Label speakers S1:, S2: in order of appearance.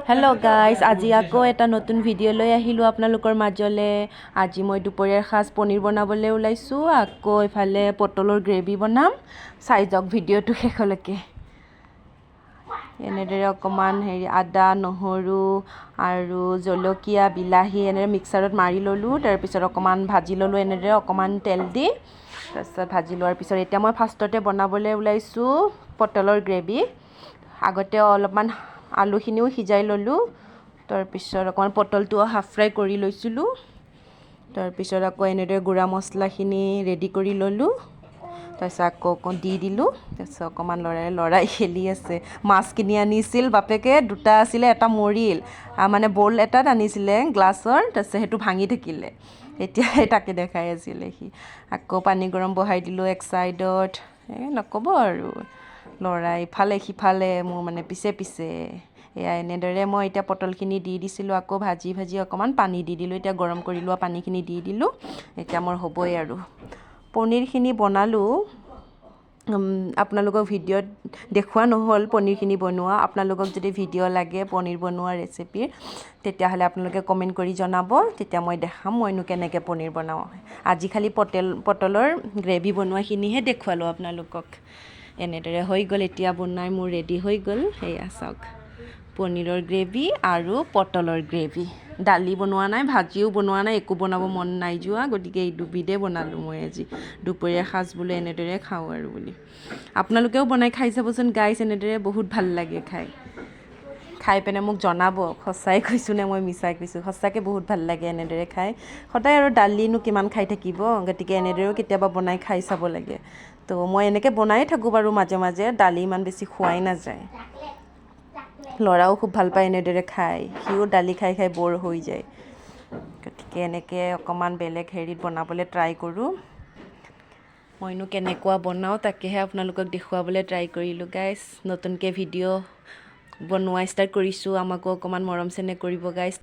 S1: Hello' guys, আজি আকৌ এটা নতুন ভিডিঅ' লৈ আহিলোঁ আপোনালোকৰ মাজলৈ। আজি মই দুপৰীয়াৰ সাজ পনীৰ বনাবলৈ ওলাইছোঁ। আকৌ ইফালে পটলৰ গ্ৰেভি বনাম। চাই যাওক ভিডিঅ'টো শেষলৈকে। এনেদৰে অকণমান আদা নহৰু আৰু জলকীয়া বিলাহী এনেদৰে মিক্সাৰত মাৰি ল'লোঁ। তাৰপিছত অকণমান ভাজি ল'লোঁ এনেদৰে অকণমান তেল দি। তাৰপিছত ভাজি লোৱাৰ পিছত এতিয়া মই ফাৰ্ষ্টতে বনাবলৈ ওলাইছোঁ পটলৰ গ্ৰেভি। আগতে অলপমান আলুখিনিও সিজাই ল'লোঁ। তাৰপিছত অকণমান পটলটো হাফ ফ্ৰাই কৰি লৈছিলোঁ। তাৰপিছত আকৌ এনেদৰে গুড়া মছলাখিনি ৰেডি কৰি ল'লোঁ। তাৰপিছত আকৌ দি দিলোঁ। তাৰপিছত অকণমান লৰাই খেলি আছে। মাছ কিনি আনিছিল বাপেকে, দুটা আছিলে, এটা মৰিল। মানে বল এটাত আনিছিলে গ্লাছৰ, তাৰপিছত সেইটো ভাঙি থাকিলে। এতিয়া তাকে দেখাই আছিলে সি। আকৌ পানী গৰম বহাই দিলোঁ এক চাইডত। নক'ব আৰু লৰাই ইফালে সিফালে মোৰ মানে পিছে পিছে। এয়া এনেদৰে মই এতিয়া পটলখিনি দি দিছিলোঁ। আকৌ ভাজি অকণমান পানী দি দিলোঁ। এতিয়া গৰম কৰি লোৱা পানীখিনি দি দিলোঁ। এতিয়া মোৰ হ'বই আৰু। পনীৰখিনি বনালোঁ। আপোনালোকক ভিডিঅ'ত দেখুওৱা নহ'ল পনীৰখিনি বনোৱা। আপোনালোকক যদি ভিডিঅ' লাগে পনীৰ বনোৱা ৰেচিপিৰ, তেতিয়াহ'লে আপোনালোকে কমেণ্ট কৰি জনাব। তেতিয়া মই দেখাম মইনো কেনেকৈ পনীৰ বনাওঁ। আজি খালি পটলৰ গ্ৰেভি বনোৱাখিনিহে দেখুৱালোঁ আপোনালোকক। এনেদৰে হৈ গ'ল। এতিয়া বনাই মোৰ ৰেডি হৈ গ'ল। সেয়া চাওক, পনীৰৰ গ্ৰেভি আৰু পটলৰ গ্ৰেভি। দালি বনোৱা নাই, ভাজিও বনোৱা নাই, একো বনাব মন নাই যোৱা। গতিকে এই দুবিধেই বনালোঁ মই আজি। দুপৰীয়াৰ সাজ বোলো এনেদৰে খাওঁ আৰু বুলি। আপোনালোকেও বনাই খাই চাবচোন গাইছ। এনেদৰে বহুত ভাল লাগে খাই পেলাই মোক জনাব সঁচাই কৈছোঁ নে মই মিছাই কৈছোঁ। সঁচাকৈ বহুত ভাল লাগে এনেদৰে খাই। সদায় আৰু দালিনো কিমান খাই থাকিব, গতিকে এনেদৰেও কেতিয়াবা বনাই খাই চাব লাগে। তো মই এনেকৈ বনাই থাকোঁ বাৰু মাজে মাজে। দালি ইমান বেছি খোৱাই নাযায়। ল'ৰাও খুব ভাল পায় এনেদৰে খাই। সিও দালি খাই খাই ব'ৰ হৈ যায়। গতিকে এনেকৈ অকণমান বেলেগ বনাবলৈ ট্ৰাই কৰোঁ। মইনো কেনেকুৱা বনাওঁ তাকেহে আপোনালোকক দেখুৱাবলৈ ট্ৰাই কৰিলোঁ গাইছ। নতুনকৈ ভিডিঅ' বনোৱা ষ্টাৰ্ট কৰিছোঁ। আমাকো অকণমান মৰম চেনেহ কৰিব গাইছ।